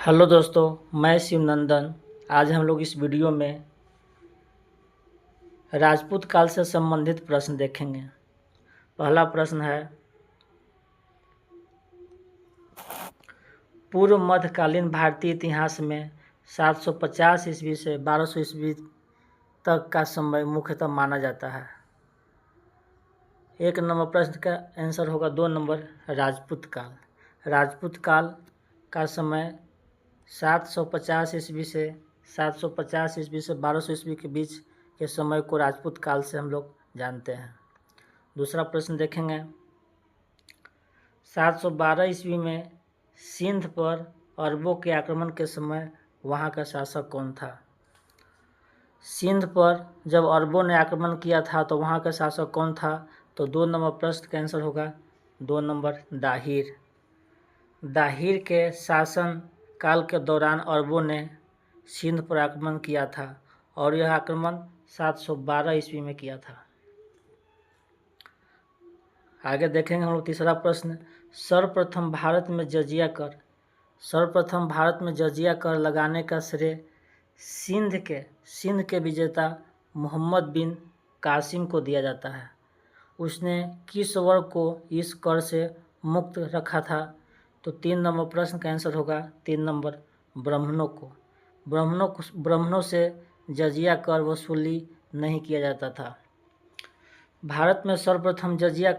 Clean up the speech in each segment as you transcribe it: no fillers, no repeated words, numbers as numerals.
Hello दोस्तों, मैं शिवनंदन। आज हम लोग इस वीडियो में राजपूत काल से संबंधित प्रश्न देखेंगे। पहला प्रश्न है, पूर्व मध्यकालीन भारतीय इतिहास में 750 ईस्वी से 1200 ईस्वी तक का समय मुख्यतः माना जाता है। एक नंबर प्रश्न का आंसर होगा 2 नंबर राजपूत काल। राजपूत काल का समय 750 ईस्वी से 1200 ईस्वी के बीच के समय को राजपूत काल से हम लोग जानते हैं। दूसरा प्रश्न देखेंगे, 712 ईस्वी में सिंध पर अरबों के आक्रमण के समय वहाँ का शासक कौन था? सिंध पर जब अरबों ने आक्रमण किया था तो वहाँ का शासक कौन था? तो 2 नंबर प्रश्न का आंसर होगा 2 नंबर दाहिर। दाहिर के शासन काल के दौरान अरबों ने सिंध पर आक्रमण किया था और यह आक्रमण 712 ईस्वी में किया था। आगे देखेंगे हम लोग तीसरा प्रश्न, सर्वप्रथम भारत में जजिया कर लगाने का श्रेय सिंध के विजेता मोहम्मद बिन कासिम को दिया जाता है। उसने किस वर्ग को इस कर से मुक्त रखा था? तो 3 नंबर प्रश्न का आंसर होगा 3 नंबर ब्राह्मणों को। ब्राह्मणों से जजिया कर वसूली नहीं किया जाता था। भारत में सर्वप्रथम जजिया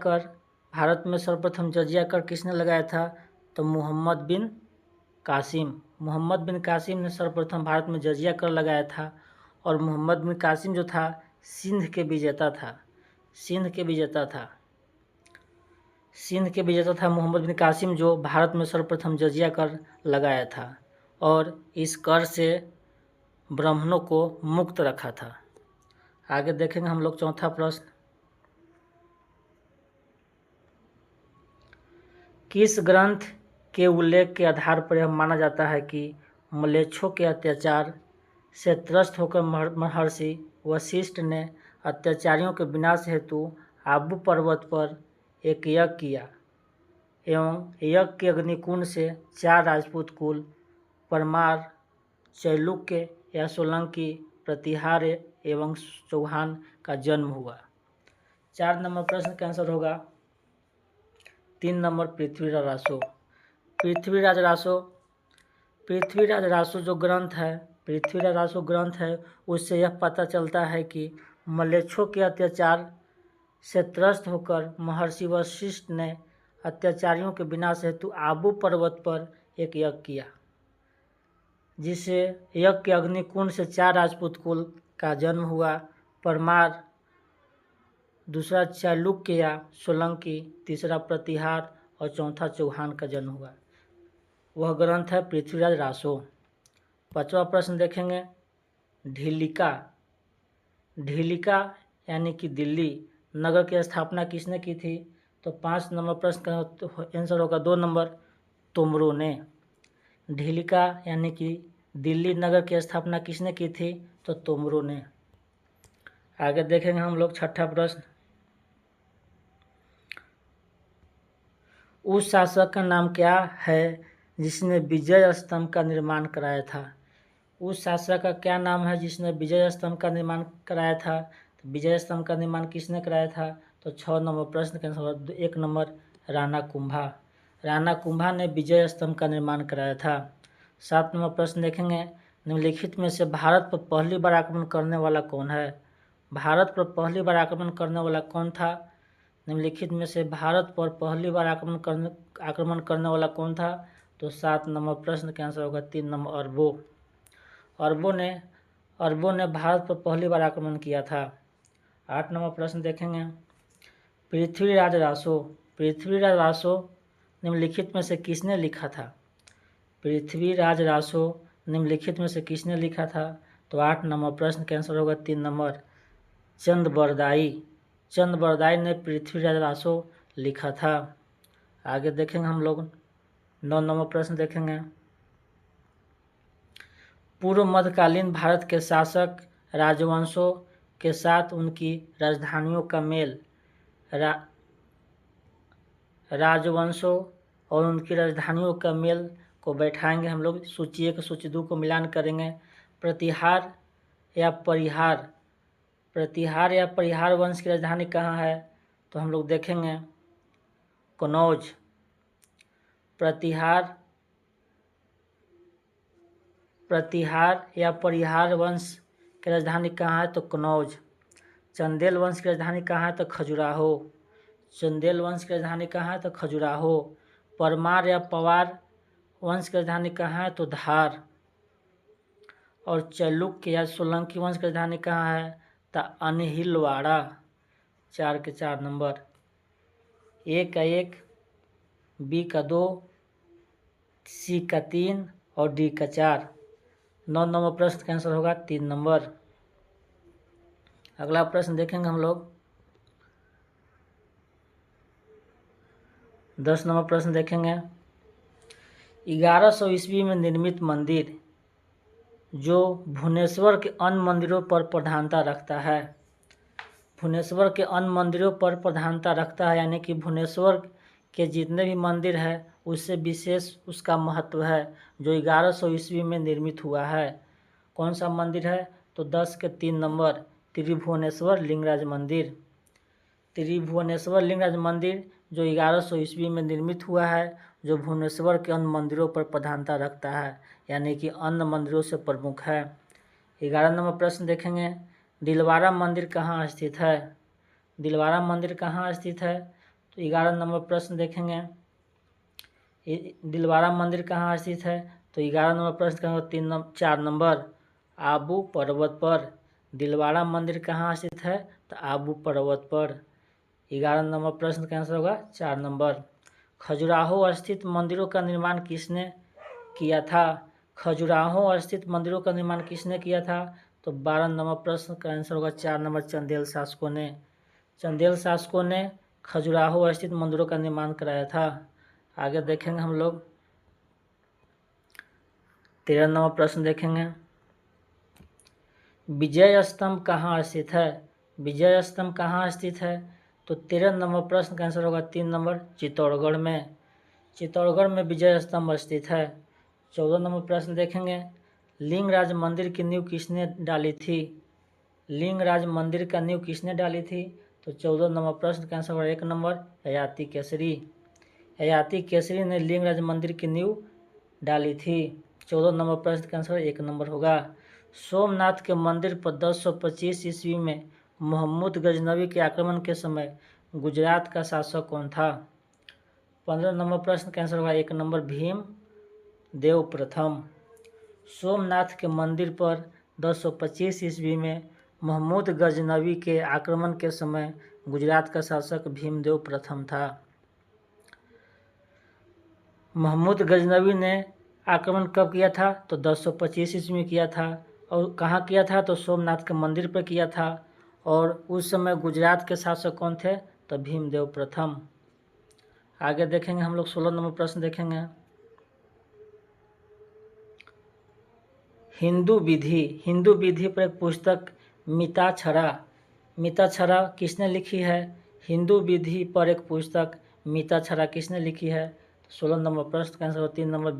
कर किसने लगाया था? तो मोहम्मद बिन कासिम ने सर्वप्रथम भारत में जजिया कर लगाया था। और मोहम्मद बिन कासिम जो था सिंध के विजेता था मोहम्मद बिन कासिम, जो भारत में सर्वप्रथम जजिया कर लगाया था और इस कर से ब्राह्मणों को मुक्त रखा था। आगे देखेंगे हम लोग चौथा प्रश्न, किस ग्रंथ के उल्लेख के आधार पर यह माना जाता है कि म्लेच्छों के अत्याचार से त्रस्त होकर महर्षि वशिष्ठ ने अत्याचारियों के विनाश हेतु आबू पर्वत पर एक यज्ञ किया एवं यज्ञ के अग्निकुंड से 4 राजपूत कुल परमार, चैलुक्य या सोलंकी, प्रतिहार एवं चौहान का जन्म हुआ? 4 नंबर प्रश्न का आंसर होगा 3 नंबर पृथ्वीराज रासो जो ग्रंथ है उससे यह पता चलता है कि म्लेच्छों के अत्याचार से त्रस्त होकर महर्षि वशिष्ठ ने अत्याचारियों के विनाश हेतु आबू पर्वत पर एक यज्ञ किया, जिससे यज्ञ के अग्निकुंड से 4 राजपूत कुल का जन्म हुआ। परमार, दूसरा चालुक्य या सोलंकी, तीसरा प्रतिहार और चौथा चौहान का जन्म हुआ। वह ग्रंथ है पृथ्वीराज रासो। 5वां प्रश्न देखेंगे, ढीलिका यानी कि दिल्ली नगर की स्थापना किसने की थी? तो 5 नंबर प्रश्न का आंसर होगा 2 नंबर तोमरों ने। ढीलिका यानी कि दिल्ली नगर की स्थापना किसने की थी? तो तोमरों ने। आगे देखेंगे हम लोग 6ठा प्रश्न, उस शासक का नाम क्या है जिसने विजय स्तंभ का निर्माण कराया था? उस शासक का क्या नाम है जिसने विजय स्तंभ का निर्माण कराया था? तो विजय स्तंभ का निर्माण किसने कराया था? तो 6 नंबर प्रश्न का आंसर 1 नंबर राणा कुंभा ने विजय स्तंभ का निर्माण कराया था। 7 नंबर प्रश्न देखेंगे, निम्नलिखित में से भारत पर पहली बार आक्रमण करने वाला कौन है? भारत पर पहली बार आक्रमण करने वाला कौन था? निम्नलिखित में से भारत पर पहली बार आक्रमण करने वाला कौन था? तो 7 नंबर प्रश्न का आंसर होगा 3 नंबर अरबों ने भारत पर पहली बार आक्रमण किया था। 8 नंबर प्रश्न देखेंगे, पृथ्वीराज रासो निम्नलिखित में से किसने लिखा था? पृथ्वीराज रासो निम्नलिखित में से किसने लिखा था? तो 8 नंबर प्रश्न का आंसर होगा 3 नंबर चंद बरदाई ने पृथ्वीराज रासो लिखा था। आगे देखेंगे हम लोग 9 नंबर प्रश्न देखेंगे, पूर्व मध्यकालीन भारत के शासक राजवंशों के साथ उनकी राजधानियों का मेल राजवंशों और उनकी राजधानियों का मेल को बैठाएंगे हम लोग, सूची 1 सूची 2 को मिलान करेंगे। प्रतिहार या परिहार, प्रतिहार या परिहार वंश की राजधानी कहाँ है? तो हम लोग देखेंगे कनौज। प्रतिहार या परिहार वंश की राजधानी कहाँ है? तो कनौज। चंदेल वंश की राजधानी कहाँ है? तो खजुराहो। चंदेल वंश की राजधानी कहाँ है? तो खजुराहो। परमार या पवार वंश की राजधानी कहाँ है? तो धार। और चालुक्य या सोलंकी वंश की राजधानी कहाँ है? तो अनहिलवाड़ा। 4 के 4 नंबर। ए का 1, बी का 2, सी का 3 और डी का 4। 9 नंबर प्रश्न का आंसर होगा 3 नंबर। अगला प्रश्न देखेंगे हम लोग। 10 नंबर प्रश्न देखेंगे। 1100 ईस्वी में निर्मित मंदिर जो भुवनेश्वर के अन्य मंदिरों पर प्रधानता रखता है। भुवनेश्वर के अन्य मंदिरों पर प्रधानता रखता है, यानी कि भुवनेश्वर के जितने भी मंदिर है उससे विशेष उसका महत्व है, जो 1100 ईस्वी में निर्मित हुआ है। कौन सा मंदिर है? तो 10 के 3 नंबर, त्रिभुवनेश्वर लिंगराज मंदिर। त्रिभुवनेश्वर लिंगराज मंदिर जो 1100 ईस्वी में निर्मित हुआ है, जो भुवनेश्वर के अन्य मंदिरों पर प्रधानता रखता है, यानी कि अन्य मंदिरों से प्रमुख है। 11 नंबर प्रश्न देखेंगे। दिलवारा मंदिर कहाँ स्थित है? दिलवारा मंदिर कहाँ स्थित है? तो 11 नंबर प्रश्न देखेंगे। दिलवारा मंदिर कहाँ स्थित है? तो 11 नंबर प्रश्न का 4 नंबर, आबू पर्वत पर। दिलवारा मंदिर कहाँ स्थित है? तो आबू पर्वत पर। 11 नंबर प्रश्न का आंसर होगा 4 नंबर। खजुराहो स्थित मंदिरों का निर्माण किसने किया था? खजुराहो स्थित मंदिरों का निर्माण किसने किया था? तो 12 नंबर प्रश्न का आंसर होगा 4 नंबर, चंदेल शासकों ने। चंदेल शासकों ने खजुराहो स्थित मंदिरों का निर्माण कराया था। आगे देखेंगे हम लोग। 13 नंबर प्रश्न देखेंगे। विजय स्तंभ कहाँ स्थित है? विजय स्तंभ कहाँ स्थित है? तो 13 नंबर प्रश्न का आंसर होगा 3 नंबर, चित्तौड़गढ़ में। चित्तौड़गढ़ में विजय स्तंभ स्थित है। 14 नंबर प्रश्न देखेंगे। लिंगराज मंदिर की नींव किसने डाली थी? लिंगराज मंदिर का नींव किसने डाली थी? तो 14 नंबर प्रश्न का आंसर होगा 1 नंबर, ययाति केसरी। ययाति केसरी ने लिंगराज मंदिर की नींव डाली थी। 14 नंबर प्रश्न का आंसर 1 नंबर होगा। सोमनाथ के मंदिर पर 1025 ईस्वी में मोहम्मद गजनवी के आक्रमण के समय गुजरात का शासक कौन था? 15 नंबर प्रश्न का आंसर होगा 1 नंबर, भीम देव प्रथम। सोमनाथ के मंदिर पर 1025 ईस्वी में मोहम्मद गजनवी के आक्रमण के समय गुजरात का शासक भीमदेव प्रथम था। मोहम्मद गजनवी ने आक्रमण कब किया था? तो 1025 ईस्वी में किया था। और कहाँ किया था? तो सोमनाथ के मंदिर पर किया था। और उस समय गुजरात के शासक कौन थे? तो भीमदेव प्रथम। आगे देखेंगे हम लोग। 16 नंबर प्रश्न देखेंगे। हिंदू विधि पर एक पुस्तक मिताक्षरा किसने लिखी है? हिंदू विधि पर एक पुस्तक मिताक्षरा किसने लिखी है? 16 नंबर प्रश्न का आंसर 3 नंबर,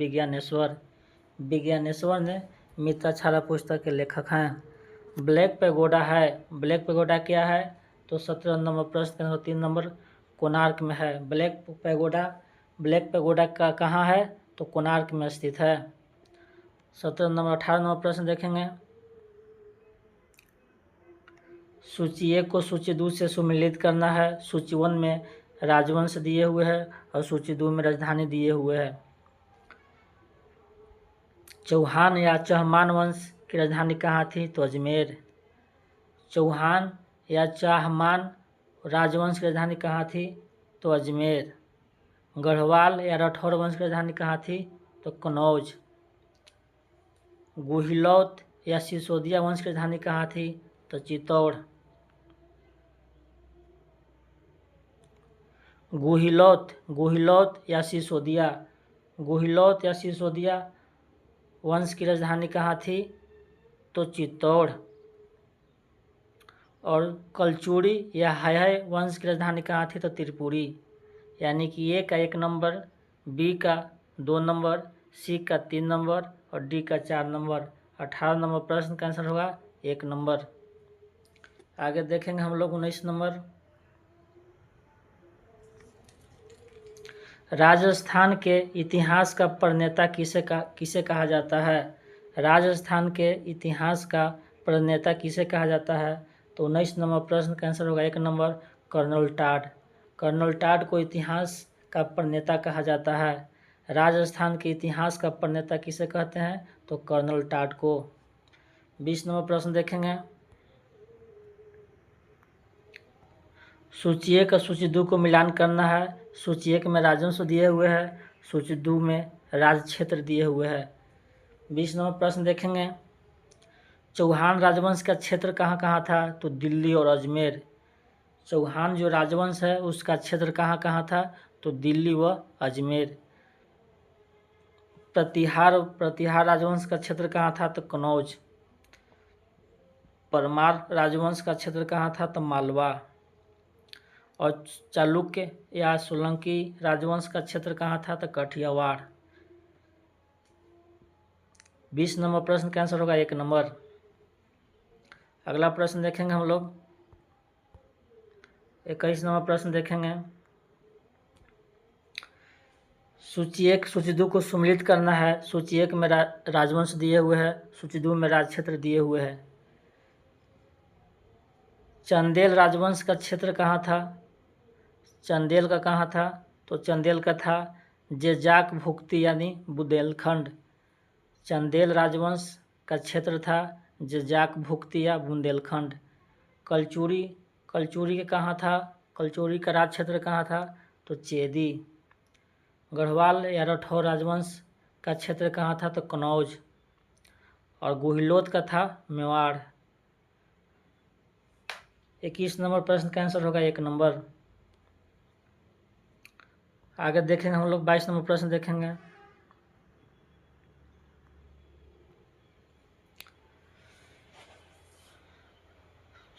विज्ञानेश्वर ने मिताक्षरा पुस्तक के लेखक हैं। ब्लैक पैगोडा क्या है? तो 17 नंबर प्रश्न का आंसर 3 नंबर, कोणार्क में है। ब्लैक पैगोडा का कहाँ है? तो कोणार्क में स्थित है। 17 नंबर। 18 नंबर प्रश्न देखेंगे। सूची 1 को सूची 2 से सुमेलित करना है। सूची 1 में राजवंश दिए हुए हैं और सूची 2 में राजधानी दिए हुए हैं। चौहान या चाहमान वंश की राजधानी कहाँ थी? तो अजमेर। चौहान या चाहमान राजवंश की राजधानी कहाँ थी? तो अजमेर। गढ़वाल या राठौर वंश की राजधानी कहाँ थी? तो कनौज। गुहिलौत या सिसोदिया वंश की राजधानी कहाँ थी? तो चित्तौड़। गुहिलौत या सिसोदिया वंश की राजधानी कहाँ थी? तो चित्तौड़। और कलचुड़ी या हय वंश की राजधानी कहाँ थी? तो त्रिपुरी। यानी कि ए का 1 नंबर, बी का 2 नंबर, सी का 3 नंबर और डी का 4 नंबर। 18 नंबर प्रश्न का आंसर होगा 1 नंबर। आगे देखेंगे हम लोग 19 नंबर। राजस्थान के इतिहास का प्रणेता किसे कहा जाता है? राजस्थान के इतिहास का प्रणेता किसे कहा जाता है? तो 19 नंबर प्रश्न का आंसर होगा 1 number colonel Tod. Colonel Tod को इतिहास का प्रणेता कहा जाता है। राजस्थान के इतिहास का प्रणेता किसे कहते हैं? तो कर्नल टाड को। 20 नंबर प्रश्न देखेंगे। सूची 1 और सूची 2 को मिलान करना है। सूची 1 में राजवंश दिए हुए हैं, सूची 2 में राज क्षेत्र दिए हुए हैं। 20 नंबर प्रश्न देखेंगे। चौहान राजवंश का क्षेत्र कहाँ कहाँ था? तो दिल्ली और अजमेर। चौहान जो राजवंश है उसका क्षेत्र कहाँ कहाँ था? तो दिल्ली व अजमेर। प्रतिहार राजवंश का क्षेत्र कहाँ था? तो कनौज। परमार राजवंश का क्षेत्र कहाँ था? तो मालवा। और चालुक्य या सोलंकी राजवंश का क्षेत्र कहाँ था? तो कठियावाड़। 20 नंबर प्रश्न का आंसर होगा 1 नंबर। अगला प्रश्न देखेंगे हम लोग। 21 नंबर प्रश्न देखेंगे। सूची 1 सूची 2 को सम्मिलित करना है। सूची 1 में राजवंश दिए हुए हैं, सूची 2 में राज क्षेत्र दिए हुए हैं। चंदेल राजवंश का क्षेत्र कहाँ था? चंदेल का कहाँ था? तो चंदेल का था जेजाक भुक्ति यानी बुंदेलखंड। चंदेल राजवंश का क्षेत्र था जेजाक भुक्ति या बुंदेलखंड। कलचुरी का कहाँ था? कलचुरी का राज क्षेत्र कहाँ था? तो चेदी। गढ़वाल या राठौर राजवंश का क्षेत्र कहाँ था? तो कनौज। और गुहिलोत का था मेवाड़। 21 नंबर प्रश्न का आंसर होगा 1 नंबर। आगे देखेंगे हम लोग 22 नंबर प्रश्न देखेंगे।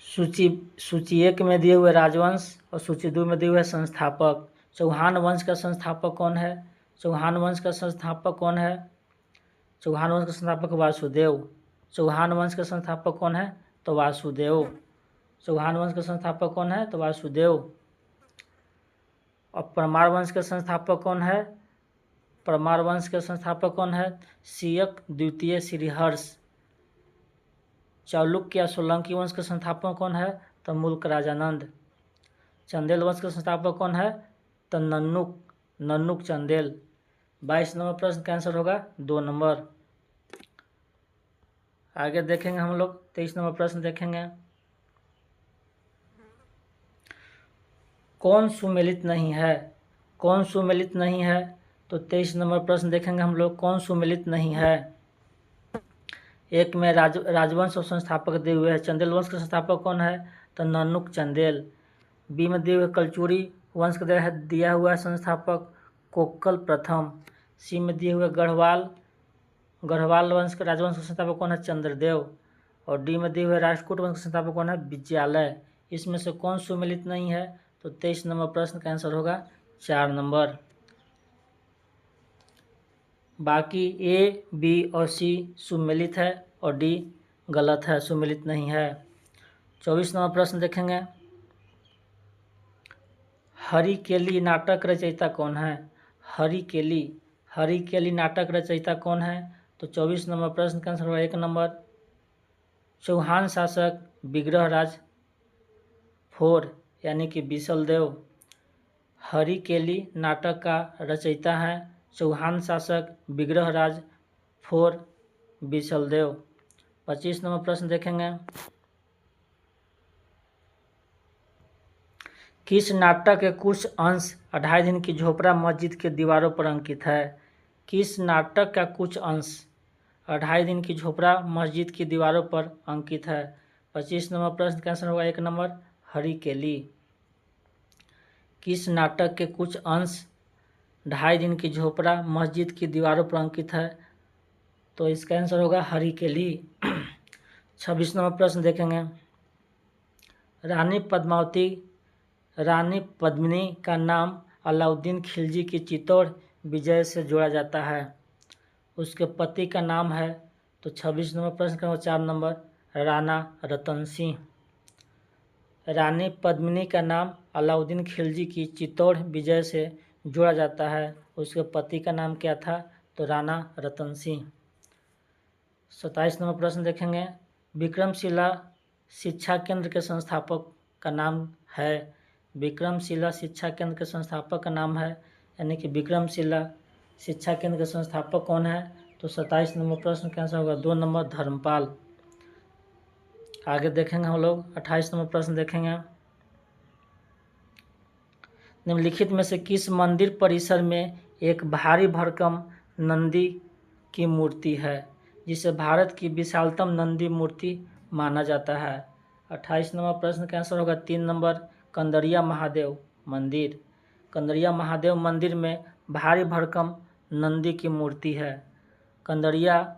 सूची 1 में दिए हुए राजवंश और सूची 2 में दिए हुए संस्थापक। चौहान वंश का संस्थापक कौन है? चौहान वंश का संस्थापक कौन है? चौहान वंश का संस्थापक वासुदेव। चौहान वंश का संस्थापक कौन है? तो वासुदेव। चौहान वंश का संस्थापक कौन है? तो वासुदेव। और परमार वंश का संस्थापक कौन है? परमार वंश का संस्थापक कौन है? सियक द्वितीय श्रीहर्ष। चालुक्य या सोलंकी वंश का संस्थापक कौन है? तो मुल्क राजानंद। चंदेल वंश का संस्थापक कौन है? तो नन्नुक चंदेल। 22 नंबर प्रश्न का आंसर होगा 2 नंबर। आगे देखेंगे हम लोग 23 नंबर प्रश्न देखेंगे। कौन सुमेलित नहीं है? कौन सुमेलित नहीं है? तो 23 नंबर प्रश्न देखेंगे हम लोग। कौन सुमेलित नहीं है? 1 में राजवंश और संस्थापक दिए हुए हैं। चंदेल वंश का संस्थापक कौन है? तो नन्नुक चंदेल। बी में दिए हुए कलचुरी वंश का दिया हुआ है संस्थापक कोक्कल प्रथम। सी में दिए हुए गढ़वाल वंश का राजवंश का संस्थापक कौन है? चंद्रदेव। और डी में दिए हुए राष्ट्रकूट वंश का संस्थापक कौन है? विजयालय। इसमें से कौन सुमेलित नहीं है? तो 23 नंबर प्रश्न का आंसर होगा 4 नंबर। बाकी ए, बी और सी सुमेलित है और डी गलत है, सुमेलित नहीं है। 24 नंबर प्रश्न देखेंगे। हरिकेली नाटक रचयिता कौन है? हरिकेली नाटक रचयिता कौन है? तो 24 नंबर प्रश्न का आंसर होगा 1 नंबर चौहान शासक विग्रहराज 4 यानी कि बिसलदेव। हरिकेली नाटक का रचयिता है चौहान शासक विग्रहराज 4 बिसलदेव। 25 नंबर प्रश्न देखेंगे। किस नाटक के कुछ अंश 2.5 दिन की झोपड़ा मस्जिद के दीवारों पर अंकित है? किस नाटक का कुछ अंश 2.5 दिन की झोपड़ा मस्जिद की दीवारों पर अंकित है? 25 नंबर प्रश्न का आंसर होगा 1 नंबर हरिकेली। किस नाटक के कुछ अंश 2.5 दिन की झोपड़ा मस्जिद की दीवारों पर अंकित है? तो इसका आंसर होगा हरिकेली। 26 नंबर प्रश्न देखेंगे। रानी पद्मिनी का नाम अलाउद्दीन खिलजी की चित्तौड़ विजय से जोड़ा जाता है। उसके पति का नाम है? तो 26 नंबर प्रश्न का 4 नंबर राणा रतन सिंह। रानी पद्मिनी का नाम अलाउद्दीन खिलजी की चित्तौड़ विजय से जोड़ा जाता है, उसके पति का नाम क्या था? तो राणा रतन सिंह। 27 नंबर प्रश्न देखेंगे, विक्रमशिला शिक्षा केंद्र के संस्थापक का नाम है? विक्रमशिला शिक्षा केंद्र के संस्थापक का नाम है, यानी कि विक्रमशिला शिक्षा केंद्र के संस्थापक कौन है? तो 27 नंबर प्रश्न का आंसर होगा 2 नंबर धर्मपाल। आगे देखेंगे हम लोग 28 नंबर प्रश्न देखेंगे, निम्नलिखित में से किस मंदिर परिसर में एक भारी भरकम नंदी की मूर्ति है, जिसे भारत की विशालतम नंदी मूर्ति माना जाता है? 28 नंबर प्रश्न का आंसर होगा 3 नंबर कंदरिया महादेव मंदिर। कंदरिया महादेव मंदिर में भारी भरकम नंदी की मूर्ति है। कंदरिया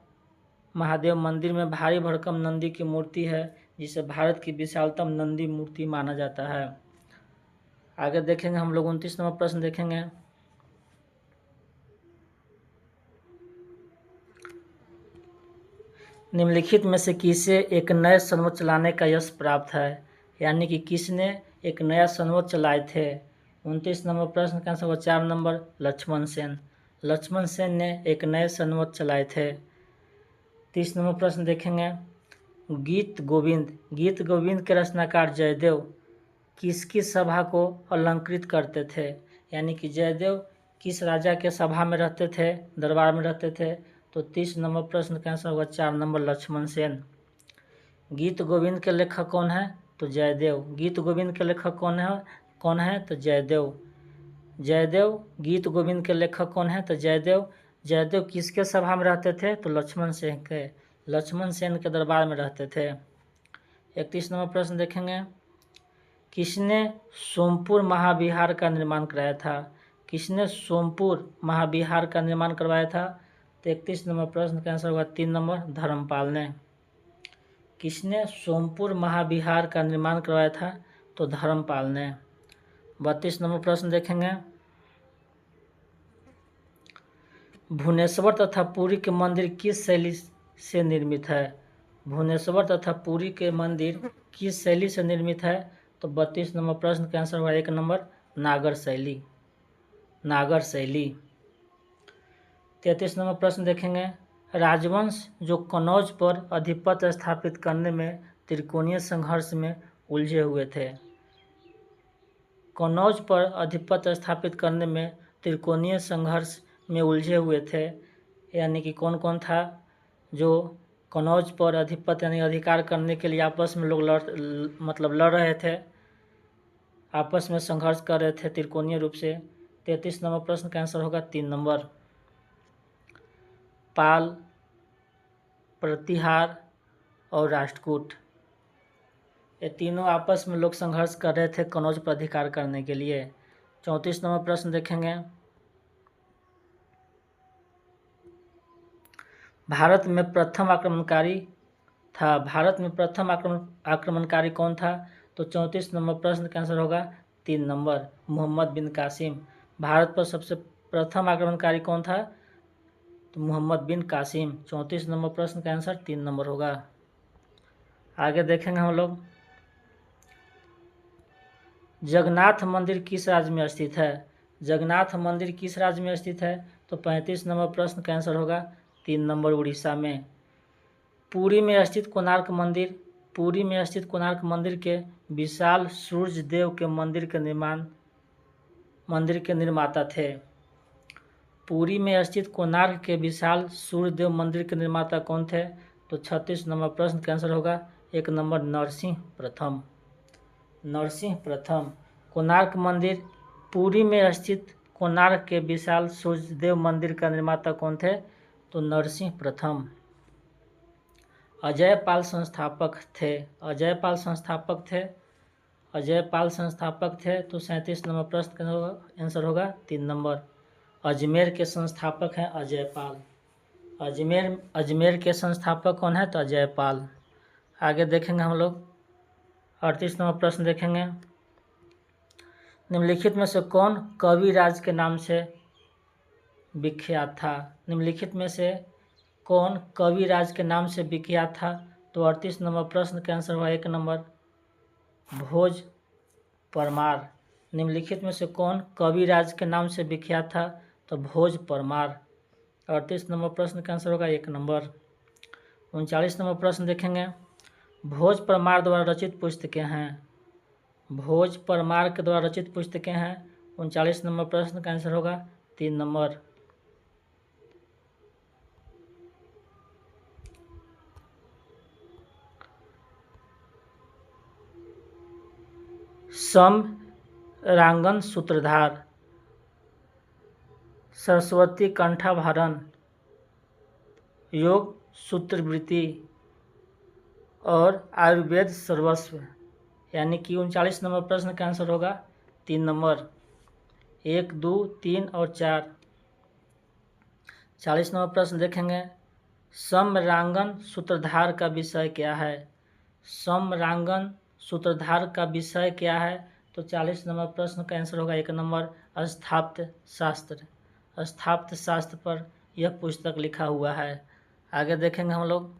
महादेव मंदिर में भारी भरकम नंदी की मूर्ति है, जिसे भारत की विशालतम नंदी मूर्ति माना जाता है। आगे देखेंगे हम लोग 29 नंबर प्रश्न देखेंगे, निम्नलिखित में से किसे एक नए सनवत चलाने का यश प्राप्त है, यानी कि किसने एक नया सनवत चलाए थे? 29 नंबर प्रश्न का आंसर 4 नंबर लक्ष्मण सेन। लक्ष्मण सेन ने एक नए सनवत चलाए थे। 30 नंबर प्रश्न देखेंगे, गीत गोविंद के रचनाकार जयदेव किसकी सभा को अलंकृत करते थे, यानी कि जयदेव किस राजा के सभा में रहते थे, दरबार में रहते थे? तो 30 नंबर प्रश्न का आंसर होगा 4 नंबर लक्ष्मण सेन। गीत गोविंद के लेखक कौन है? तो जयदेव। गीत गोविंद के लेखक कौन है? तो जयदेव। जयदेव गीत गोविंद के लेखक कौन है? तो जयदेव। जयदेव किसके सभा में रहते थे? तो लक्ष्मण सेन के दरबार में रहते थे। 31 नंबर प्रश्न देखेंगे, किसने सोमपुर महाविहार का निर्माण कराया था? किसने सोमपुर महाविहार का निर्माण करवाया था? तो 31 नंबर प्रश्न का आंसर होगा 3 नंबर धर्मपाल ने। किसने सोमपुर महाविहार का निर्माण करवाया था? तो धर्मपाल ने। 32 नंबर प्रश्न देखेंगे, भुवनेश्वर तथा पुरी के मंदिर किस शैली से निर्मित है? भुवनेश्वर तथा पुरी के मंदिर किस शैली से निर्मित है? तो 32 नंबर प्रश्न का आंसर होगा 1 नंबर नागर शैली। 33 नंबर प्रश्न देखेंगे, राजवंश जो कनौज पर आधिपत्य स्थापित करने में त्रिकोणीय संघर्ष में उलझे हुए थे। कनौज पर आधिपत्य स्थापित करने में त्रिकोणीय संघर्ष में उलझे हुए थे, यानी कि कौन कौन था जो कनौज पर आधिपत्य यानी अधिकार करने के लिए आपस में लोग लड़ रहे थे, आपस में संघर्ष कर रहे थे त्रिकोणीय रूप से? 33 नंबर प्रश्न का आंसर होगा 3 नंबर पाल, प्रतिहार और राष्ट्रकूट। ये तीनों आपस में लोग संघर्ष कर रहे थे कनौज पर अधिकार करने के लिए। 34 नंबर प्रश्न देखेंगे, भारत में प्रथम आक्रमणकारी कौन था? तो 34 नंबर प्रश्न का आंसर होगा 3 नंबर मोहम्मद बिन कासिम। भारत पर सबसे प्रथम आक्रमणकारी कौन था? तो मोहम्मद बिन कासिम। 34 नंबर प्रश्न का आंसर 3 नंबर होगा। आगे देखेंगे हम लोग, जगन्नाथ मंदिर किस राज्य में स्थित है? जगन्नाथ मंदिर किस राज्य में स्थित है? तो 35 नंबर प्रश्न का आंसर होगा 3 नंबर उड़ीसा में। पुरी में स्थित कोणार्क मंदिर के विशाल सूर्य देव के मंदिर के निर्माता थे। पुरी में स्थित कोणार्क के विशाल सूर्य देव मंदिर के निर्माता कौन थे? तो 36 नंबर प्रश्न का आंसर होगा 1 नंबर नरसिंह प्रथम। कोणार्क मंदिर, पुरी में स्थित कोणार्क के विशाल सूर्य देव मंदिर का निर्माता कौन थे? तो नरसिंह प्रथम। अजयपाल संस्थापक थे। तो 37 नंबर प्रश्न का आंसर होगा 3 नंबर अजमेर के संस्थापक हैं अजयपाल। अजमेर के संस्थापक कौन है? तो अजयपाल। आगे देखेंगे हम लोग 38 नंबर प्रश्न देखेंगे, निम्नलिखित में से कौन कविराज के नाम से विख्यात था? निम्नलिखित में से कौन कविराज के नाम से विख्यात था? तो 38 नंबर प्रश्न का आंसर होगा 1 नंबर भोज परमार। निम्नलिखित में से कौन कविराज के नाम से विख्यात था? तो भोज परमार। 38 नंबर प्रश्न का आंसर होगा 1 नंबर। 39 नंबर प्रश्न देखेंगे, भोज परमार द्वारा रचित पुस्तकें हैं। भोज परमार के द्वारा रचित पुस्तकें हैं। 39 नंबर प्रश्न का आंसर होगा 3 नंबर। सम रांगन सूत्रधार, सरस्वती कंठाभरण, योग सूत्रवृत्ति और आयुर्वेद सर्वस्व। यानी कि 39 नंबर प्रश्न का आंसर होगा 3 नंबर। 1, 2, 3 और 4। 40 नंबर प्रश्न देखेंगे, समरांगन सूत्रधार का विषय क्या है? समरांगन सूत्रधार का विषय क्या है? तो 40 नंबर प्रश्न का आंसर होगा 1 नंबर स्थाप्त शास्त्र। स्थाप्त शास्त्र पर यह पुस्तक लिखा हुआ है। आगे देखेंगे हम लोग,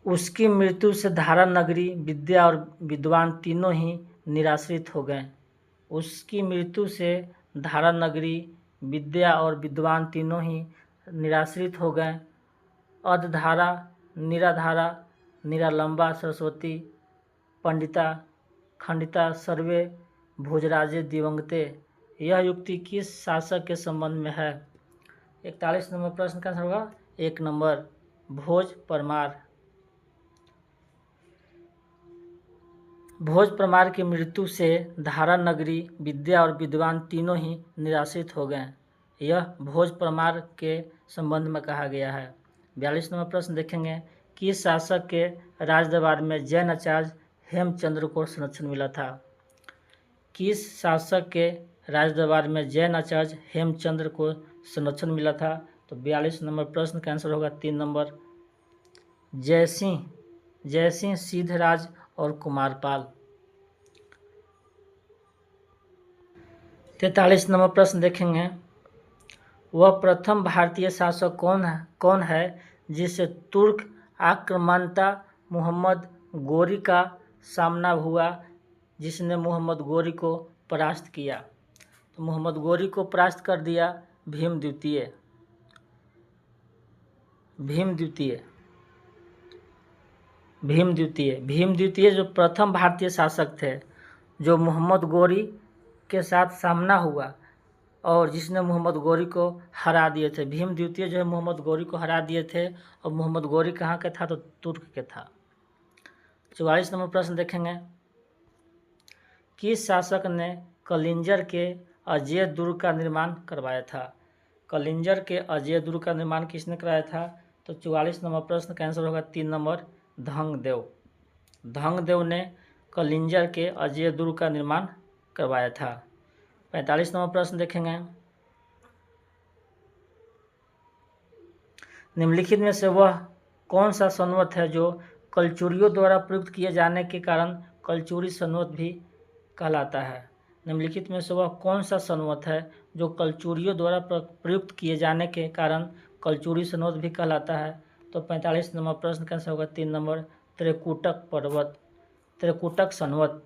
उसकी मृत्यु से धारा नगरी, विद्या और विद्वान तीनों ही निराश्रित हो गए। उसकी मृत्यु से धारा नगरी, विद्या और विद्वान तीनों ही निराश्रित हो गए। अधधारा, निराधारा, निरालंबा, सरस्वती, पंडिता, खंडिता, सर्वे भोजराजे दिवंगते। यह युक्ति किस शासक के संबंध में है? 41 नंबर प्रश्न का आंसर होगा 1 नंबर भोज परमार। भोज परमार की मृत्यु से धारा नगरी, विद्या और विद्वान तीनों ही निराश्रित हो गए। यह भोज परमार के संबंध में कहा गया है। 42 नंबर प्रश्न देखेंगे, किस शासक के राजदरबार में जैन आचार्य हेमचंद्र को संरक्षण मिला था? किस शासक के राजदरबार में जैन आचार्य हेमचंद्र को संरक्षण मिला था? तो 42 नंबर प्रश्न का आंसर होगा 3 नंबर जयसिंह, सिद्धराज और कुमारपाल। 43 नंबर प्रश्न देखेंगे, वह प्रथम भारतीय शासक कौन है जिससे तुर्क आक्रामकता मोहम्मद गोरी का सामना हुआ, जिसने मोहम्मद गोरी को परास्त किया? तो मोहम्मद गोरी को परास्त कर दिया भीम द्वितीय। भीम द्वितीय जो प्रथम भारतीय शासक थे, जो मोहम्मद गोरी के साथ सामना हुआ और जिसने मोहम्मद गोरी को हरा दिए थे। भीम द्वितीय जो है मोहम्मद गोरी को हरा दिए थे, और मोहम्मद गोरी कहाँ के था? तो तुर्क के था। 44 नंबर प्रश्न देखेंगे, किस शासक ने कलिंजर के अजेय दुर्ग का निर्माण करवाया था? कलिंजर के अजेय दुर्ग का निर्माण किसने कराया था? तो 44 नंबर प्रश्न का आंसर होगा 3 नंबर धंगदेव ने कलिंजर के अजेय दुर्ग का निर्माण करवाया था। 45 नंबर प्रश्न देखेंगे, निम्नलिखित में से वह कौन सा संवत है जो कलचुरियों द्वारा प्रयुक्त किए जाने के कारण कलचुरी संवत भी कहलाता है? निम्नलिखित में से वह कौन सा संवत है जो कलचुरियों द्वारा प्रयुक्त किए जाने के कारण कलचुरी संवत भी कहलाता है? तो 45 नंबर प्रश्न का आंसर होगा 3 नंबर त्रिकुटक संवत।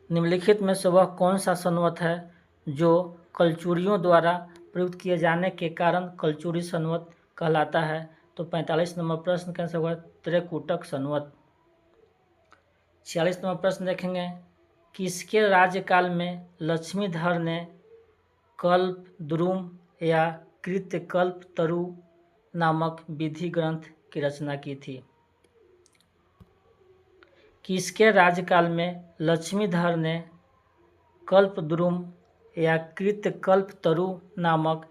निम्नलिखित में से वह कौन सा संवत है जो कलचुरियों द्वारा प्रयुक्त किए जाने के कारण कलचुरी संवत कहलाता है? तो 45 नंबर प्रश्न का आंसर होगा त्रिकुटक संवत। 46 नंबर प्रश्न देखेंगे, किसके राज्यकाल में लक्ष्मीधर ने कल्पद्रुम या कृत्यकल्पतरु नामक विधि ग्रंथ की रचना की थी? किसके राज्यकाल में लक्ष्मीधर ने कल्पद्रुम या कृत्यकल्पतरु नामक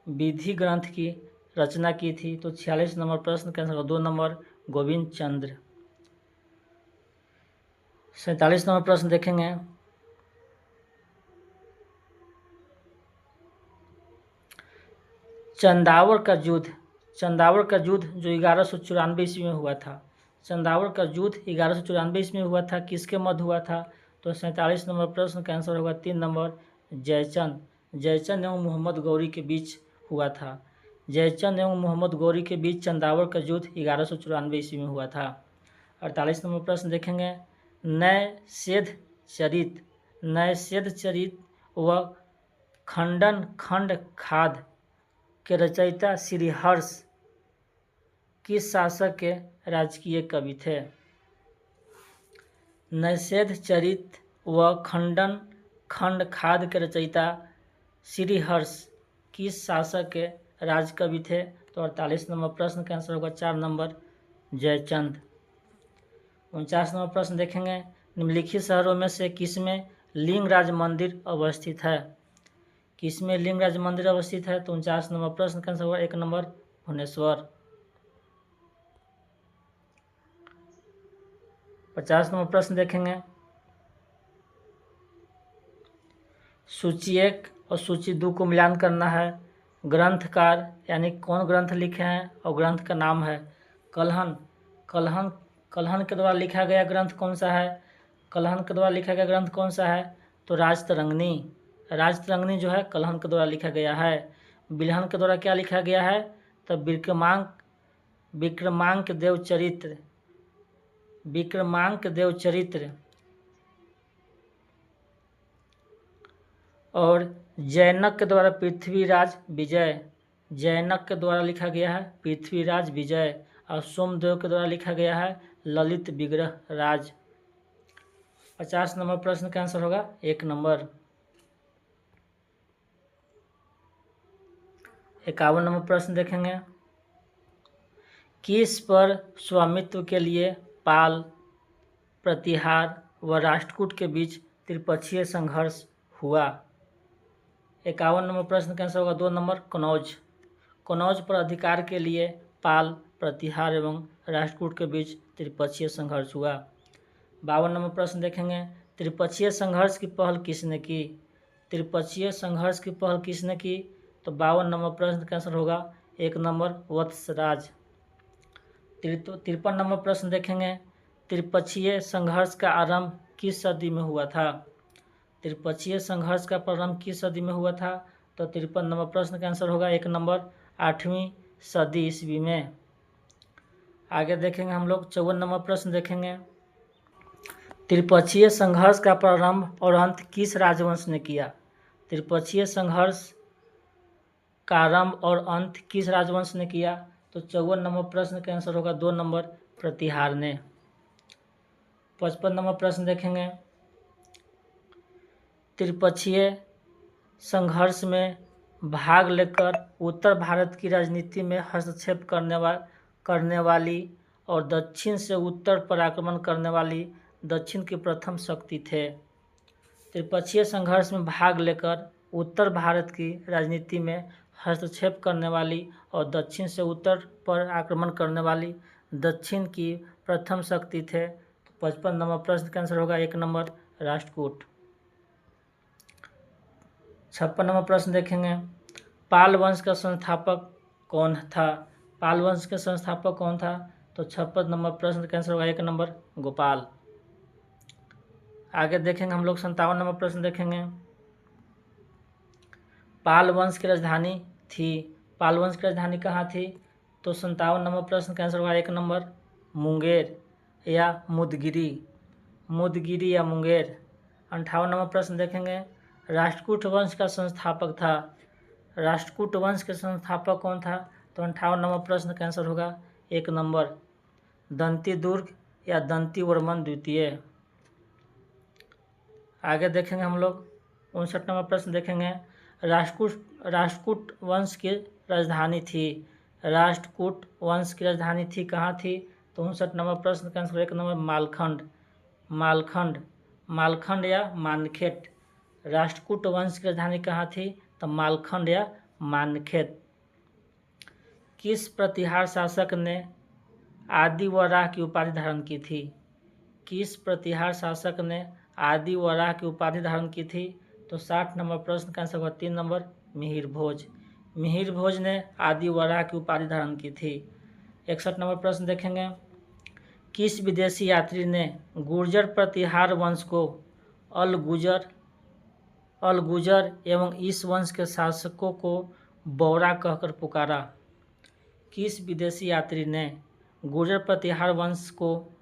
विधि ग्रंथ की रचना की थी? तो 46 नंबर प्रश्न का आंसर 2 नंबर गोविंद चंद्र। 47 नंबर प्रश्न देखेंगे, चंदावर का युद्ध जो 1194 ईस्वी में हुआ था, चंदावर का युद्ध 1194 ईस्वी में हुआ था, किसके मध्य हुआ था? तो 47 नंबर प्रश्न का आंसर होगा 3 नंबर जयचंद। जयचंद एवं मोहम्मद गौरी के बीच हुआ था। जयचंद एवं मोहम्मद गौरी के बीच चंदावड़ का युद्ध 1194 ईस्वी में हुआ था। 48 नंबर प्रश्न देखेंगे, नैषेध चरित व खंडन खंड खाद के रचयिता श्री हर्ष किस शासक के राजकीय कवि थे? नैषेध चरित व खंडन खंड खाद के रचयिता श्री हर्ष किस शासक के राजकवि थे? तो 48 नंबर प्रश्न का आंसर होगा 4 नंबर जयचंद। 49 नंबर प्रश्न देखेंगे, निम्नलिखित शहरों में से किसमें लिंगराज मंदिर अवस्थित है? किसमें लिंगराज मंदिर अवस्थित है? तो 49 नंबर प्रश्न का आंसर होगा 1 नंबर भुवनेश्वर। 50 नंबर प्रश्न देखेंगे, सूची 1 और सूची 2 को मिलान करना है। ग्रंथकार यानी कौन ग्रंथ लिखे हैं और ग्रंथ का नाम है कलहन। कलहन के द्वारा लिखा गया ग्रंथ कौन सा है? कलहन के द्वारा लिखा गया ग्रंथ कौन सा है? तो राजतरंगिणी। राजतरंगिणी जो है कलहन के द्वारा लिखा गया है। बिल्हन के द्वारा क्या लिखा गया है? तो विक्रमांक देव चरित्र और जैनक के द्वारा पृथ्वीराज विजय। जैनक के द्वारा लिखा गया है पृथ्वीराज विजय और सोमदेव के द्वारा लिखा गया है ललित विग्रह राज। 50 नंबर प्रश्न का आंसर होगा 1 नंबर। 51 नंबर प्रश्न देखेंगे, किस पर स्वामित्व के लिए पाल, प्रतिहार व राष्ट्रकूट के बीच त्रिपक्षीय संघर्ष हुआ? 51 नंबर प्रश्न का आंसर होगा 2 नंबर कनौज। कनौज पर अधिकार के लिए पाल, प्रतिहार एवं राष्ट्रकूट के बीच त्रिपक्षीय संघर्ष हुआ। 52 नंबर प्रश्न देखेंगे, त्रिपक्षीय संघर्ष की पहल किसने की? त्रिपक्षीय संघर्ष की पहल किसने की? तो 52 नंबर प्रश्न का आंसर होगा 1 नंबर वत्सराज। 53 नंबर प्रश्न देखेंगे, त्रिपक्षीय संघर्ष का आरंभ किस सदी में हुआ था? त्रिपक्षीय संघर्ष का प्रारंभ किस सदी में हुआ था? तो 53 नंबर प्रश्न का आंसर होगा 1 नंबर 8वीं सदी ईस्वी में। आगे देखेंगे हम लोग 54 नंबर प्रश्न देखेंगे, त्रिपक्षीय संघर्ष का प्रारंभ और अंत किस राजवंश ने किया? त्रिपक्षीय संघर्ष का आरंभ और अंत किस राजवंश ने किया? तो 54 नंबर प्रश्न का आंसर होगा 2 नंबर प्रतिहार ने। 55 नंबर प्रश्न देखेंगे, त्रिपक्षीय संघर्ष में भाग लेकर उत्तर भारत की राजनीति में हस्तक्षेप करने वाली और दक्षिण से उत्तर पर आक्रमण करने वाली दक्षिण की प्रथम शक्ति थे। त्रिपक्षीय संघर्ष में भाग लेकर उत्तर भारत की राजनीति में हस्तक्षेप करने वाली और दक्षिण से उत्तर पर आक्रमण करने वाली दक्षिण की प्रथम शक्ति थे। 55 नंबर प्रश्न का आंसर होगा 1 नंबर राष्ट्रकूट। 56 नंबर प्रश्न देखेंगे, पाल वंश का संस्थापक कौन था? पाल वंश के संस्थापक कौन था? तो 56 नंबर प्रश्न का आंसर होगा 1 नंबर गोपाल। आगे देखेंगे हम लोग 57 नंबर प्रश्न देखेंगे, पाल वंश की राजधानी थी। पाल वंश की राजधानी कहाँ थी? तो 57 नंबर प्रश्न का आंसर होगा 1 नंबर मुंगेर या मुदगिरी या मुंगेर। 58 नंबर प्रश्न देखेंगे, राष्ट्रकूट वंश का संस्थापक था। राष्ट्रकूट वंश के संस्थापक कौन था? तो 58 नंबर प्रश्न का आंसर होगा 1 नंबर दंती दुर्ग या दंती वर्मन द्वितीय। आगे देखेंगे हम लोग 59 नंबर प्रश्न देखेंगे, राष्ट्रकूट वंश की राजधानी थी। राष्ट्रकूट वंश की राजधानी थी कहाँ थी? तो 59 नंबर प्रश्न का आंसर 1 नंबर मालखंड या मानखेट। राष्ट्रकूट वंश की राजधानी कहाँ थी? तो मालखंड या मानखेत। किस प्रतिहार शासक ने आदि वराह की उपाधि धारण की थी? किस प्रतिहार शासक ने आदि वराह की उपाधि धारण की थी? तो 60 नंबर प्रश्न का आंसर होगा 3 नंबर मिहिर भोज ने आदि वराह की उपाधि धारण की थी। 61 नंबर प्रश्न देखेंगे, किस विदेशी यात्री ने गुर्जर प्रतिहार वंश को अलगुजर एवं इस वंश के शासकों को बौरा कहकर पुकारा। किस विदेशी यात्री ने गुर्जर प्रतिहार वंश को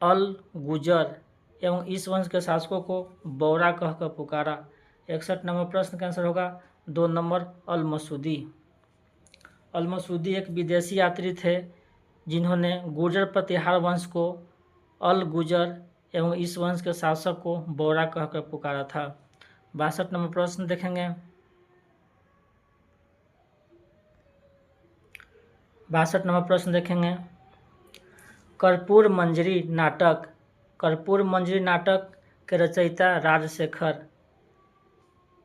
अलगुजर एवं इस वंश के शासकों को बौरा कहकर पुकारा? 61 नंबर प्रश्न का आंसर होगा 2 नंबर अल-मसूदी। अल-मसूदी एक विदेशी यात्री थे जिन्होंने गुर्जर प्रतिहार वंश को अलगुजर एवं इस वंश के शासक को बौरा कहकर पुकारा था। 62 नंबर प्रश्न देखेंगे। 62 नंबर प्रश्न देखेंगे। कर्पूर मंजरी नाटक के रचयिता राजशेखर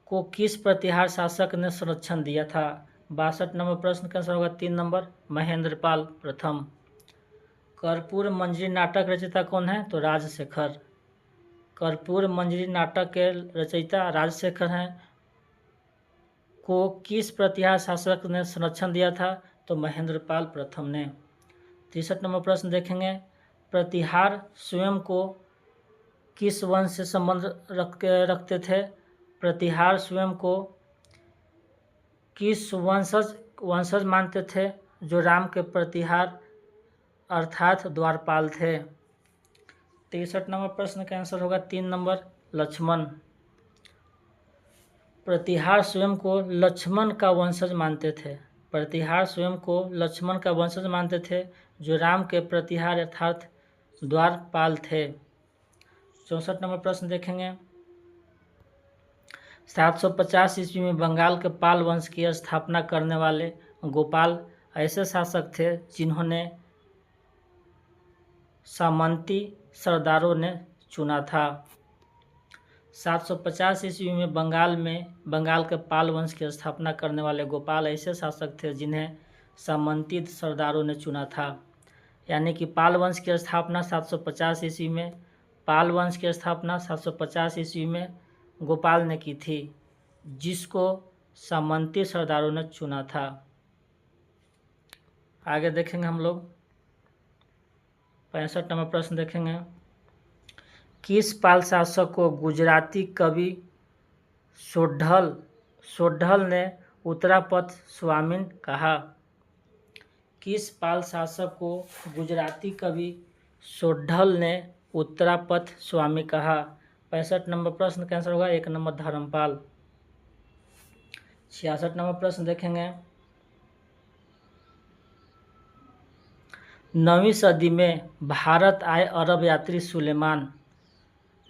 को किस प्रतिहार शासक ने संरक्षण दिया था? 62 नंबर प्रश्न का आंसर होगा 3 नंबर महेंद्रपाल प्रथम। कर्पूर मंजरी नाटक रचयिता कौन है? तो राजशेखर। कर्पूर मंजरी नाटक के रचयिता राजशेखर हैं। को किस प्रतिहार शासक ने संरक्षण दिया था? तो महेंद्रपाल प्रथम ने। 63 नंबर प्रश्न देखेंगे। प्रतिहार स्वयं को किस वंश से संबंध रखते थे? प्रतिहार स्वयं को किस वंशज मानते थे? जो राम के प्रतिहार अर्थात द्वारपाल थे। 63 नंबर प्रश्न का आंसर होगा 3 नंबर लक्ष्मण। प्रतिहार स्वयं को लक्ष्मण का वंशज मानते थे। प्रतिहार स्वयं को लक्ष्मण का वंशज मानते थे जो राम के प्रतिहार अर्थात द्वारपाल थे। 64 नंबर प्रश्न देखेंगे। 750 ईस्वी में बंगाल के पाल वंश की स्थापना करने वाले गोपाल ऐसे शासक थे जिन्होंने सामंती सरदारों ने चुना था। 750 ईस्वी में बंगाल के पाल वंश की स्थापना करने वाले गोपाल ऐसे शासक थे जिन्हें सामंती सरदारों ने चुना था। यानी कि पाल वंश की स्थापना 750 ईस्वी में, पाल वंश की स्थापना 750 ईस्वी में गोपाल ने की थी, जिसको सामंती सरदारों ने चुना था। आगे देखेंगे हम लोग 65 नंबर प्रश्न देखेंगे। किस पाल शासक को गुजराती कवि सोढल ने उत्तरापथ स्वामिन कहा? किस पाल शासक को गुजराती कवि सोढल ने उत्तरापथ स्वामी कहा? 65 नंबर प्रश्न का आंसर होगा 1 नंबर धर्मपाल। 66 नंबर प्रश्न देखेंगे। 9वीं सदी में भारत आए अरब यात्री सुलेमान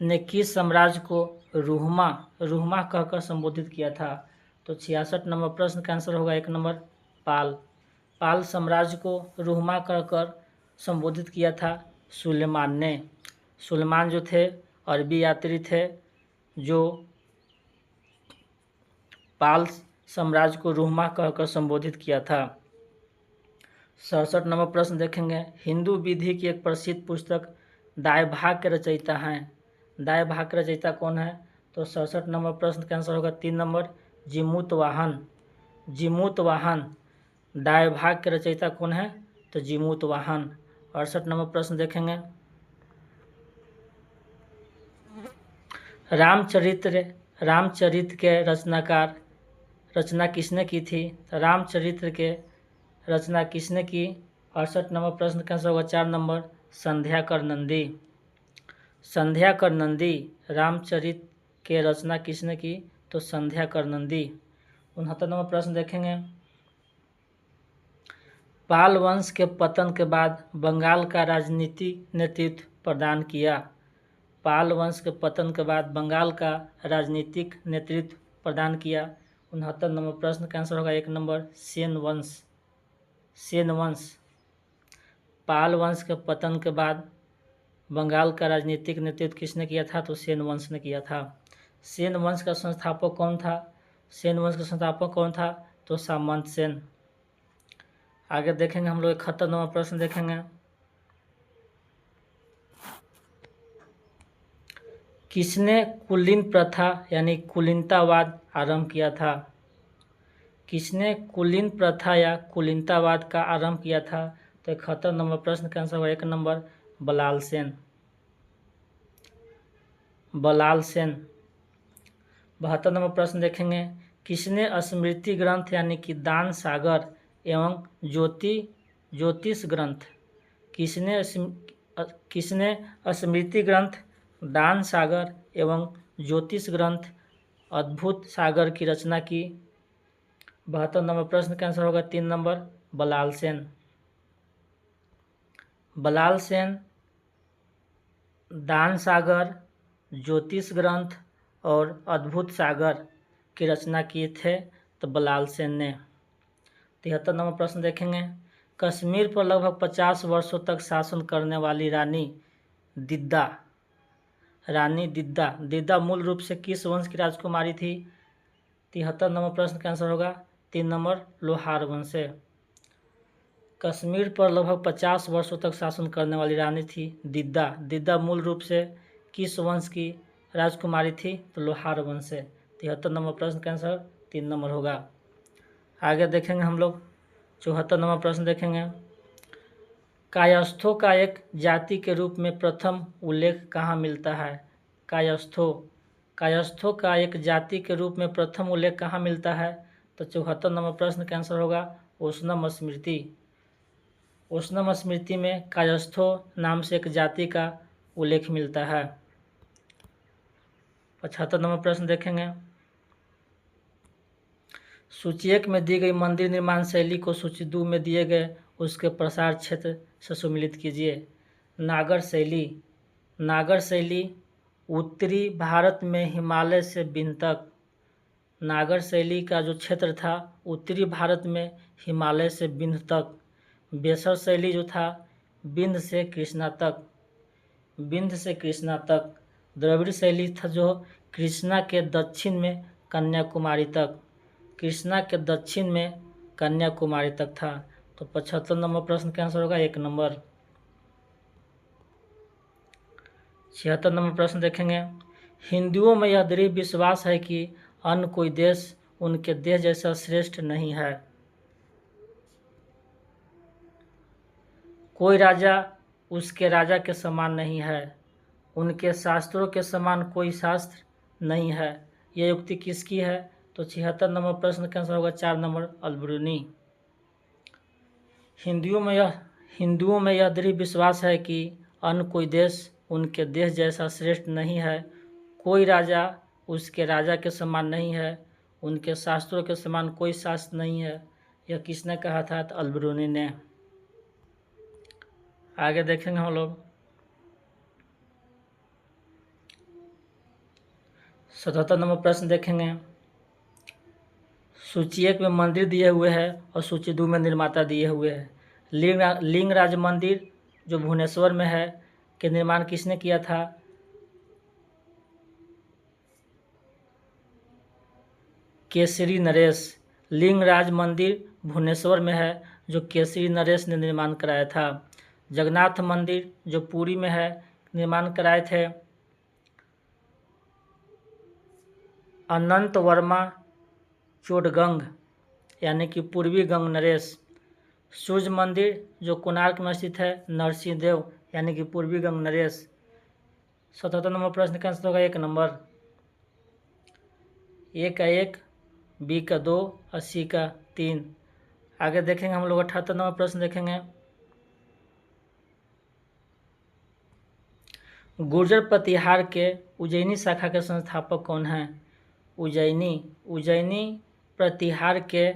ने किस साम्राज्य को रूहमा कहकर संबोधित किया था? तो 66 नंबर प्रश्न का आंसर होगा 1 नंबर पाल साम्राज्य को रूहमा कहकर संबोधित किया था सुलेमान ने। सुलेमान जो थे अरबी यात्री थे जो पाल साम्राज्य को रूहमा कहकर संबोधित किया था। 67 नंबर प्रश्न देखेंगे। हिंदू विधि की एक प्रसिद्ध पुस्तक दाय भाग के रचयिता हैं। दाय भाग के रचयिता कौन है? तो 67 नंबर प्रश्न का आंसर होगा 3 नंबर जिमूत वाहन। दाय भाग के रचयिता कौन है? तो जिमूत वाहन। 68 नंबर प्रश्न देखेंगे। रामचरित के रचना किसने की थी? रामचरित्र के रचना किसने की? 68 नंबर प्रश्न का आंसर होगा 4 नंबर संध्याकर नंदी। रामचरित के रचना किसने की? तो संध्याकर नंदी। 69 नंबर प्रश्न देखेंगे। पाल वंश के पतन के बाद बंगाल का राजनीतिक नेतृत्व प्रदान किया। पाल वंश के पतन के बाद बंगाल का राजनीतिक नेतृत्व प्रदान किया। 69 नंबर प्रश्न का आंसर होगा 1 नंबर सेन वंश। पाल वंश के पतन के बाद बंगाल का राजनीतिक नेतृत्व किसने किया था? तो सेन वंश ने किया था। सेन वंश का संस्थापक कौन था? तो सामंत सेन। आगे देखेंगे हम लोग 71 नंबर प्रश्न देखेंगे। किसने कुलीन प्रथा यानी कुलीनतावाद आरंभ किया था? किसने कुलीन प्रथा या कुलीनतावाद का आरंभ किया था? तो 71 नंबर प्रश्न का आंसर होगा 1 नंबर बलाल सेन। बलाल सेन। 72 नंबर प्रश्न देखेंगे, किसने स्मृति ग्रंथ यानी कि दान सागर एवं ज्योतिष ग्रंथ किसने स्मृति ग्रंथ, दान सागर एवं ज्योतिष ग्रंथ अद्भुत सागर की रचना की? 72 नंबर प्रश्न का आंसर होगा 3 नंबर, बलाल सेन। बलाल सेन दान सागर, ज्योतिष ग्रंथ और अद्भुत सागर की रचना किए थे तो बलाल सेन ने। 73 नंबर प्रश्न देखेंगे, कश्मीर पर लगभग 50 वर्षों तक शासन करने वाली रानी दिद्दा मूल रूप से किस वंश की राजकुमारी थी? 73 नंबर प्रश्न का आंसर होगा 3 नंबर, लोहार वंश से। कश्मीर पर लगभग 50 वर्षों तक शासन करने वाली रानी थी दिद्दा मूल रूप से किस वंश की राजकुमारी थी? तो लोहार वंश से। 73 नंबर प्रश्न का आंसर 3 नंबर होगा। आगे देखेंगे हम लोग 74 नंबर प्रश्न देखेंगे, कायस्थों का एक जाति के रूप में प्रथम उल्लेख कहाँ मिलता है? कायस्थों का एक जाति के रूप में प्रथम उल्लेख कहाँ मिलता है? तो 74 नंबर प्रश्न का आंसर होगा ओशनम स्मृति। ओशनम स्मृति में कायस्थों नाम से एक जाति का उल्लेख मिलता है। 75 नंबर प्रश्न देखेंगे, सूची 1 में दी गई मंदिर निर्माण शैली को सूची 2 में दिए गए उसके प्रसार क्षेत्र से सम्मिलित कीजिए। नागर शैली उत्तरी भारत में हिमालय से विंध्य तक। नागर शैली का जो क्षेत्र था उत्तरी भारत में हिमालय से विंध्य तक। बेसर शैली जो था विंध्य से कृष्णा तक। द्रविड़ शैली था जो कृष्णा के दक्षिण में कन्याकुमारी तक था। तो 75 नंबर प्रश्न का आंसर होगा 1 नंबर। 76 नंबर प्रश्न देखेंगे, हिंदुओं में यह दृढ़ विश्वास है कि अन्य कोई देश उनके देश जैसा श्रेष्ठ नहीं है। कोई राजा उसके राजा के समान नहीं है, उनके शास्त्रों के समान कोई शास्त्र नहीं है। यह युक्ति किसकी है? तो 76 नंबर प्रश्न का आंसर होगा 4 नंबर, अल-बिरूनी। हिंदुओं में यह दृढ़ विश्वास है कि अन्य कोई देश उनके देश जैसा श्रेष्ठ नहीं है, कोई राजा उसके राजा के समान नहीं है, उनके शास्त्रों के समान कोई शास्त्र नहीं है। यह किसने कहा था? तो अल-बिरूनी ने। आगे देखेंगे हम लोग 77 नंबर प्रश्न देखेंगे, सूची 1 में मंदिर दिए हुए हैं और सूची 2 में निर्माता दिए हुए हैं। लिंगराज मंदिर जो भुवनेश्वर में है के निर्माण किसने किया था? केसरी नरेश। लिंगराज मंदिर भुवनेश्वर में है जो केसरी नरेश ने निर्माण कराया था। जगन्नाथ मंदिर जो पुरी में है निर्माण कराए थे अनंत वर्मा चोडगंग यानी कि पूर्वी गंग नरेश। सूर्य मंदिर जो कोणार्क में स्थित है नरसिंह देव यानी कि पूर्वी गंग नरेश। 77 नंबर प्रश्न का आंसर होगा 1 नंबर। ए का 1, बी का 2 और सी का 3। आगे देखेंगे हम लोग 78 नंबर प्रश्न देखेंगे, गुर्जर प्रतिहार के उज्जैनी शाखा के संस्थापक कौन हैं? उज्जैनी प्रतिहार के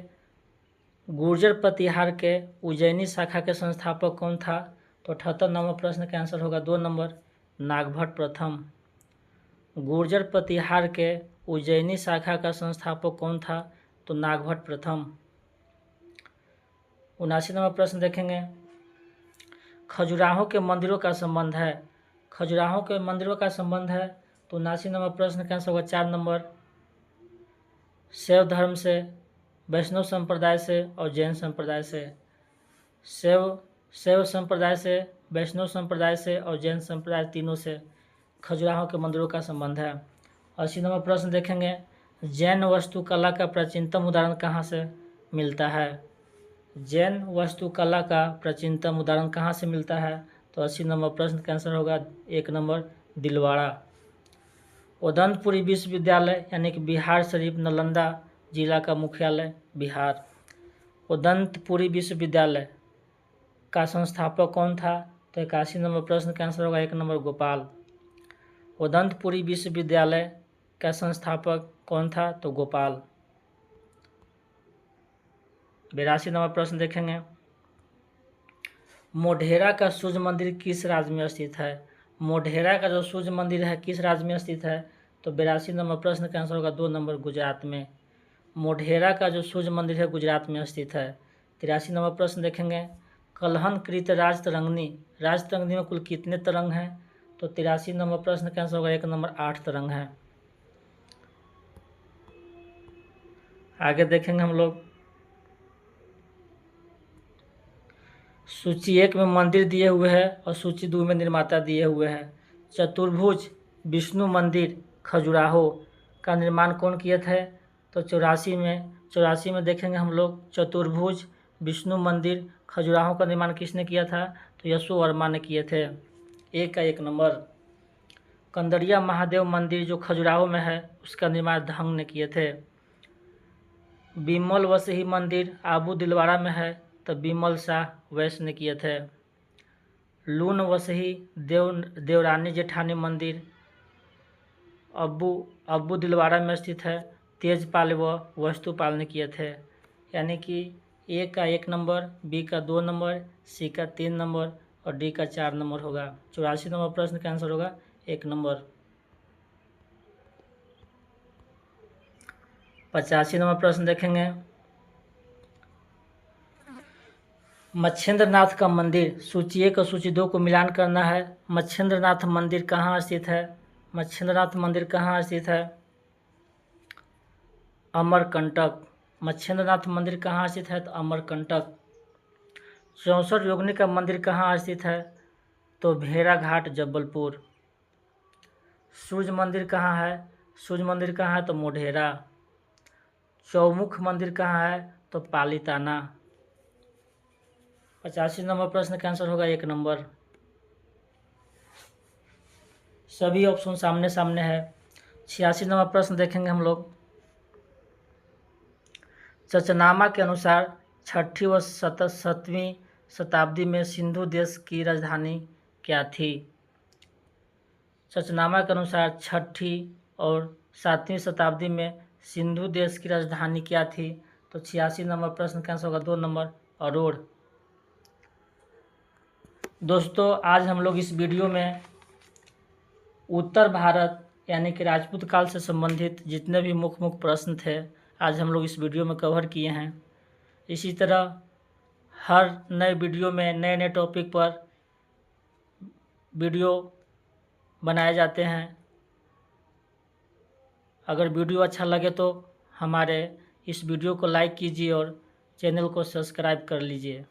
गुर्जर प्रतिहार के उज्जैनी शाखा के संस्थापक कौन था? तो 78 नंबर प्रश्न का आंसर होगा 2 नंबर, नागभट्ट प्रथम। गुर्जर प्रतिहार के उज्जैनी शाखा का संस्थापक कौन था? तो नागभट्ट प्रथम। 79 नंबर प्रश्न देखेंगे, खजुराहो के मंदिरों का संबंध है। खजुराहो के मंदिरों का संबंध है तो 79 नंबर प्रश्न का आंसर होगा 4 नंबर, शैव धर्म से, वैष्णव संप्रदाय से और जैन संप्रदाय से। शैव संप्रदाय से, वैष्णव संप्रदाय से और जैन संप्रदाय तीनों से खजुराहो के मंदिरों का संबंध है। 80 नंबर प्रश्न देखेंगे, जैन वास्तुकला का प्राचीनतम उदाहरण कहाँ से मिलता है? जैन वास्तुकला का प्राचीनतम उदाहरण कहाँ से मिलता है? तो 80 नंबर प्रश्न का आंसर होगा 1 नंबर, दिलवाड़ा। उदंतपुरी विश्वविद्यालय यानी कि बिहार शरीफ नालंदा जिला का मुख्यालय बिहार। उदंतपुरी विश्वविद्यालय का संस्थापक कौन था? तो 81 नंबर प्रश्न का आंसर होगा 1 नंबर गोपाल। उदंतपुरी विश्वविद्यालय का संस्थापक कौन था? तो गोपाल। 82 नंबर प्रश्न देखेंगे, मोढेरा का सूर्य मंदिर किस राज्य में स्थित है? मोढेरा का जो सूर्य मंदिर है किस राज्य में स्थित है? तो 82 नंबर प्रश्न का आंसर होगा 2 नंबर गुजरात में। मोढेरा का जो सूर्य मंदिर है गुजरात में स्थित है। 83 नंबर प्रश्न देखेंगे, कलहनकृत राजतरंगिणी में कुल कितने तरंग हैं? तो 83 नंबर प्रश्न का आंसर होगा 1 नंबर 8 तरंग है। आगे देखेंगे हम लोग, सूची 1 में मंदिर दिए हुए हैं और सूची 2 में निर्माता दिए हुए हैं। चतुर्भुज विष्णु मंदिर खजुराहो का निर्माण कौन किए थे? तो 84 में देखेंगे हम लोग, चतुर्भुज विष्णु मंदिर खजुराहो का निर्माण किसने किया था? तो यशो वर्मा ने किए थे। 1 का 1 नंबर। कंदरिया महादेव मंदिर जो खजुराहो में है उसका निर्माण धंग ने किए थे। बिमल वसही मंदिर आबू दिलवाड़ा में है तो बिमल शाह वैश्य ने किए थे। लून वसही देवरानी जेठानी मंदिर अब्बू दिलवाड़ा में स्थित है, तेजपाल व वस्तुपाल ने किए थे। यानी कि ए का 1 नंबर, बी का 2 नंबर, सी का 3 नंबर और डी का 4 नंबर होगा। 84 नंबर प्रश्न का आंसर होगा 1 नंबर। 85 नंबर प्रश्न देखेंगे, मच्छेंद्रनाथ का मंदिर सूची 1 और सूची 2 को मिलान करना है। मच्छेंद्रनाथ मंदिर कहाँ स्थित है? मच्छेंद्रनाथ मंदिर कहाँ स्थित है? अमरकंटक। मच्छेंद्रनाथ मंदिर कहाँ स्थित है? तो अमरकंटक। 64 योगिनी का मंदिर कहाँ स्थित है? तो भेड़ाघाट जबलपुर। सूर्य मंदिर कहाँ है? सूर्य मंदिर कहाँ है? तो मोढेरा। चौमुख मंदिर कहाँ है? तो पालीताना। 85 नंबर प्रश्न का आंसर होगा 1 नंबर। सभी ऑप्शन सामने सामने है। 86 नंबर प्रश्न देखेंगे हम लोग, चचनामा के अनुसार 6ठी व 7वीं शताब्दी में सिंधु देश की राजधानी क्या थी? चचनामा के अनुसार 6ठी और 7वीं शताब्दी में सिंधु देश की राजधानी क्या थी? तो 86 नंबर प्रश्न का आंसर होगा 2 नंबर अरोड़। दोस्तों आज हम लोग इस वीडियो में उत्तर भारत यानी कि राजपूत काल से संबंधित जितने भी मुख्य प्रश्न थे आज हम लोग इस वीडियो में कवर किए हैं। इसी तरह हर नए वीडियो में नए नए टॉपिक पर वीडियो बनाए जाते हैं। अगर वीडियो अच्छा लगे तो हमारे इस वीडियो को लाइक कीजिए और चैनल को सब्सक्राइब कर लीजिए।